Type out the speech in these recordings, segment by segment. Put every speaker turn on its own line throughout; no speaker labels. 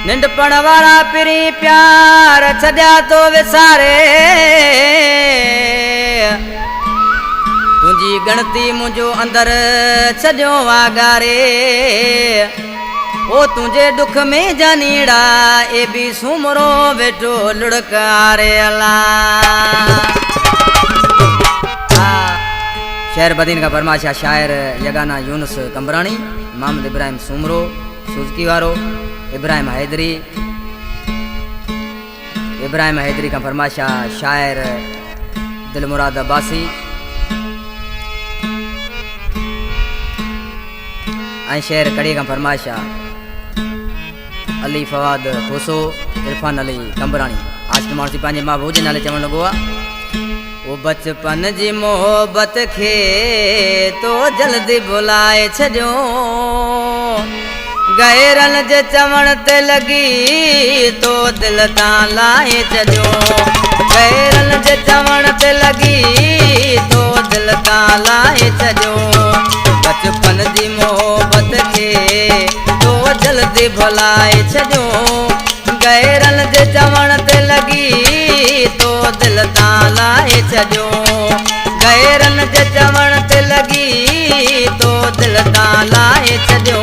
निंडपण वाला पिरी प्यार छड्या तो विसारे तुझी गणती मुझो अंदर छड्यो वागारे ओ तुझे दुख में जानीड़ा ए भी सुमरो बेटो लुड़कारे अला। शेर बदीन का फरमाशा शायर यगाना यूनुस कंबरानी, मोहम्मद इब्राहिम सुमरो सुजकी वारो, इब्राहिम हैदरी का फरमाशा शायर दिलमुराद अब्बासी ऐं शेर कड़ी का फरमाशा अली फवाद खोसो इरफान अली कंबरानी। आज तो मानसी पंहिंजे महबूब जे नाले चवण लॻो आहे ओ बचपन जी मोहबत खे तो जल्दी भुलाए छॾियो, गैरन जे चवण ते लगी तो दिल तां लाए छॾियो, गैरन जे चवण ते लगी तो दिल तां लाए छॾियो, बचपन जी मोहबत खे तो जल्दी भुलाए छॾियो, गैरन जे चवण ते लगी तो दिल तां लाए छॾियो, गैरन जे चवण ते लगी तो दिल तां लाए छॾियो।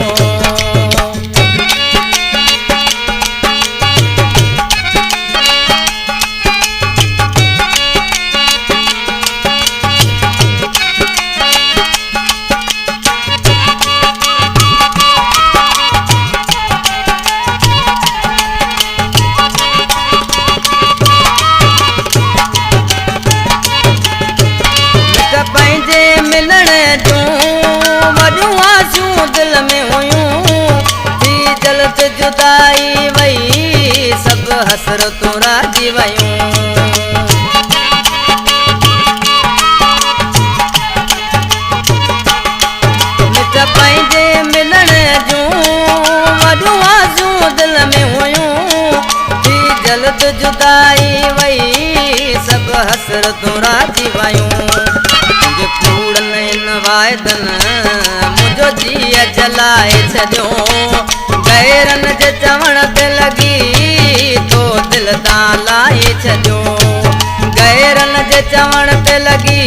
मिलण जूं वॾियूं आसूं दिल में हुयूं, थी जल्द जुदाई वई सभु हसरतूं राजी वयूं, मिट पंहिंजे मिलण जूं वॾियूं आसूं दिल में हुयूं, थी जल्द जुदाई वई सभु हसरतूं राजी वयूं, वायदन मुझो जीअ जलाए छॾियो, गैरन जे चवण ते लगी तो दिल तां लाए छॾियो, गैरन जे चवण ते लगी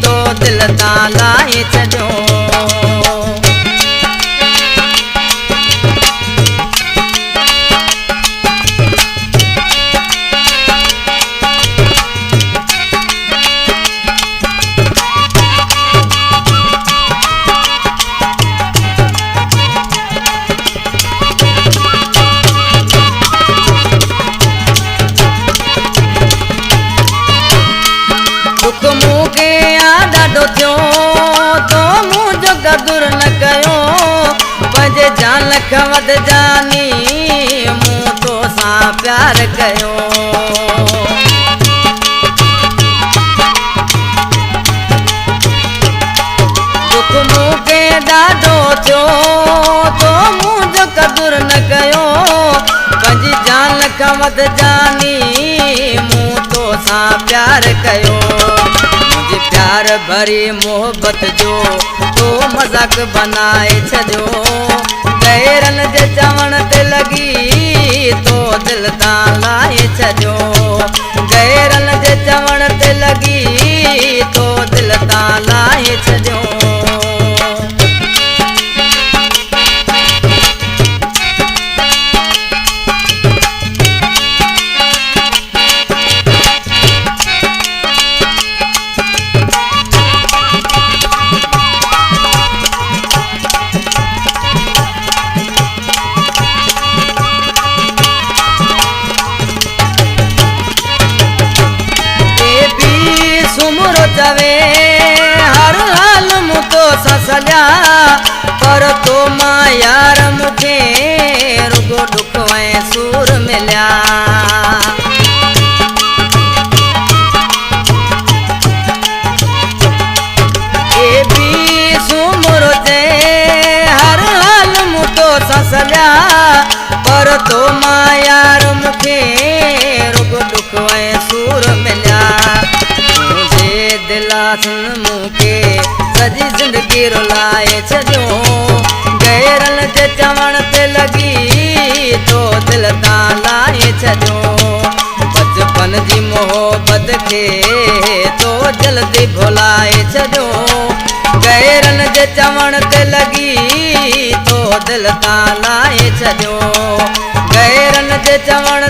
तो दिल तां लाए छॾियो। ॾाढो थियो तो मुंहिंजो क़दुरु न कयो, पंहिंजे जान खां वधि जानी मूं तोसां प्यार कयो, दुख मूंखे ॾाढो थियो तो मुंहिंजो क़दुरु न कयो, पंहिंजी जान खां वधि जानी मूं तोसां प्यार कयो, प्यार भरी मोहब्बत जो तो मज़ाक बनाए छॾियो, गैरन जे चवण ते लगी तो दिल तां लाए छॾियो, गैरन जे चवण ते लगी तो दिल तां लाए छॾियो। चवे हर हाल मूं तोसां सॼा, पर तो मां यार मूंखे रुगो दुख ऐं सूर मिलिया, ए बि सुमरो चए हर हाल मूं तोसां सॼा, पर तो मां यार मूंखे रुगो दुख ऐं सूर मिलिया, दिलासन मूंखे सॼी ज़िंदगी रुलाए छॾियो, गैरन जे चवण ते लगी तो खे तो जल्दी भुलाए छॾियो गैरन जे चवण ते लॻी तो दिल तां लाहे छॾियो गैरन जे चवण